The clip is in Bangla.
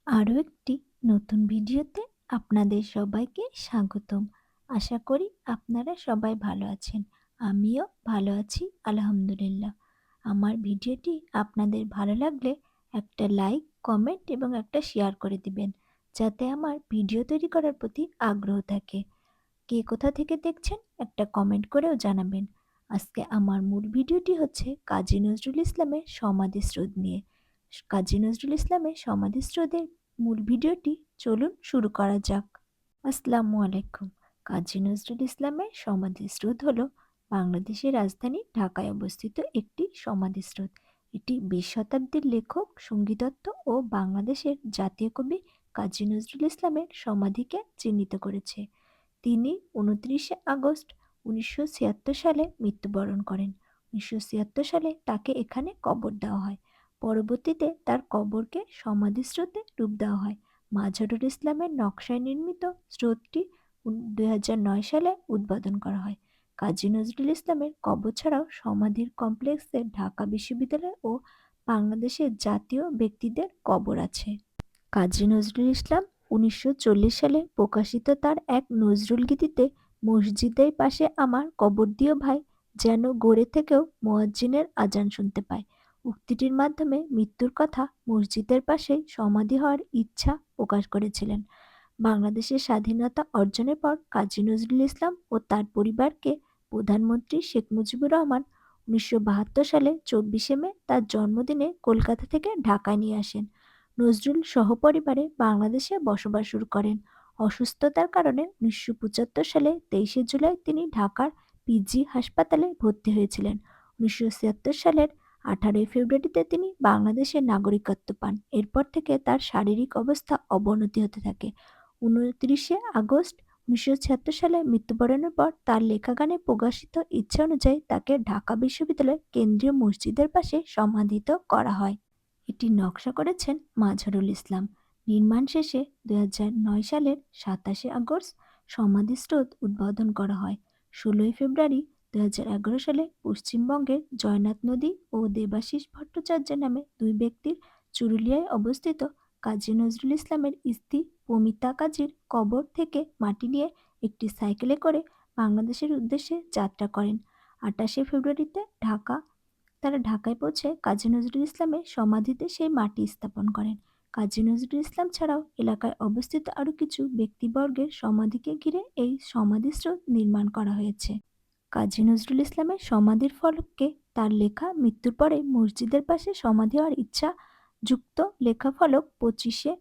আরও একটি নতুন ভিডিওতে আপনাদের সবাইকে স্বাগতম। আশা করি আপনারা সবাই ভালো আছেন। আমিও ভালো আছি আলহামদুলিল্লাহ। আমার ভিডিওটি আপনাদের ভালো লাগলে একটা লাইক, কমেন্ট এবং একটা শেয়ার করে দিবেন, যাতে আমার ভিডিও তৈরি করার প্রতি আগ্রহ থাকে। কে কোথা থেকে দেখছেন একটা কমেন্ট করেও জানাবেন। আজকে আমার মূল ভিডিওটি হচ্ছে কাজী নজরুল ইসলামের সমাধিস্রোত নিয়ে। কাজী নজরুল ইসলামের সমাধিস্রোতের মূল ভিডিওটি চলুন শুরু করা যাক। আসসালামু আলাইকুম। কাজী নজরুল ইসলামের সমাধিস্রোত হলো বাংলাদেশের রাজধানী ঢাকায় অবস্থিত একটি সমাধিস্রোত। এটি 20 শতাব্দীর লেখক, সঙ্গীতজ্ঞ ও বাংলাদেশের জাতীয় কবি কাজী নজরুল ইসলামের সমাধিকে চিহ্নিত করেছে। তিনি 29শে আগস্ট 1976 সালে মৃত্যুবরণ করেন। 1976 সালে তাকে এখানে কবর দেওয়া হয়। পরবর্তীতে তার কবরকে সমাধিস্রোতে রূপ দেওয়া হয়। মাজহারুল ইসলামের নকশায় নির্মিত স্রোতটি 2009 সালে উদ্বোধন করা হয়। কাজী নজরুল ইসলামের কবর ছাড়াও সমাধির কমপ্লেক্সে ঢাকা বিশ্ববিদ্যালয় ও বাংলাদেশের জাতীয় ব্যক্তিদের কবর আছে। কাজী নজরুল ইসলাম 1940 সালে প্রকাশিত তার এক নজরুল গীতিতে মসজিদের পাশে আমার কবর দিও ভাই, যেন গড়ে থেকেও মুয়াজ্জিনের আজান শুনতে পায়, উক্তিটির মাধ্যমে মৃত্যুর কথা মসজিদের পাশেই সমাধি হওয়ার ইচ্ছা প্রকাশ করেছিলেন। বাংলাদেশের স্বাধীনতা অর্জনের পর কাজী নজরুল ইসলাম ও তার পরিবারকে প্রধানমন্ত্রী শেখ মুজিবুর রহমান 1972 সালে 24শে মে তার জন্মদিনে কলকাতা থেকে ঢাকায় নিয়ে আসেন। নজরুল সহপরিবারে বাংলাদেশে বসবাস শুরু করেন। অসুস্থতার কারণে 1975 সালে 23শে জুলাই তিনি ঢাকার পিজি হাসপাতালে ভর্তি হয়েছিলেন। 1976 সালের 18ই ফেব্রুয়ারিতে তিনি বাংলাদেশের নাগরিকত্ব পান। এরপর থেকে তার শারীরিক অবস্থা অবনতি হতে থাকে। 29শে আগস্ট 1976 সালে মৃত্যুবরণের পর তার লেখা গানে প্রকাশিত ইচ্ছা অনুযায়ী তাকে ঢাকা বিশ্ববিদ্যালয়ের কেন্দ্রীয় মসজিদের পাশে সমাধিত করা হয়। এটি নকশা করেছেন মাজহারুল ইসলাম। নির্মাণ শেষে 2009 সালের 27শে আগস্ট সমাধিস্রোত উদ্বোধন করা হয়। 16ই ফেব্রুয়ারি 2011 সালে পশ্চিমবঙ্গের জয়নাথ নদী ও দেবাশিস ভট্টাচার্য নামে দুই ব্যক্তির চুরুলিয়ায় অবস্থিত কাজী নজরুল ইসলামের স্ত্রী পমিতা কাজীর কবর থেকে মাটি নিয়ে একটি সাইকেলে করে বাংলাদেশের উদ্দেশ্যে যাত্রা করেন। 28শে ফেব্রুয়ারিতে তারা ঢাকায় পৌঁছে কাজী নজরুল ইসলামের সমাধিতে সেই মাটি স্থাপন করেন। কাজী নজরুল ইসলাম ছাড়াও এলাকায় অবস্থিত আরও কিছু ব্যক্তিবর্গের সমাধিকে ঘিরে এই সমাধিস্রোত নির্মাণ করা হয়েছে। কাজী নজরুল ইসলামের সমাধির ফলককে তার লেখা মৃত্যুর পরে মসজিদের পাশে সমাধি হওয়ার ইচ্ছা যুক্ত লেখা ফলক 25শে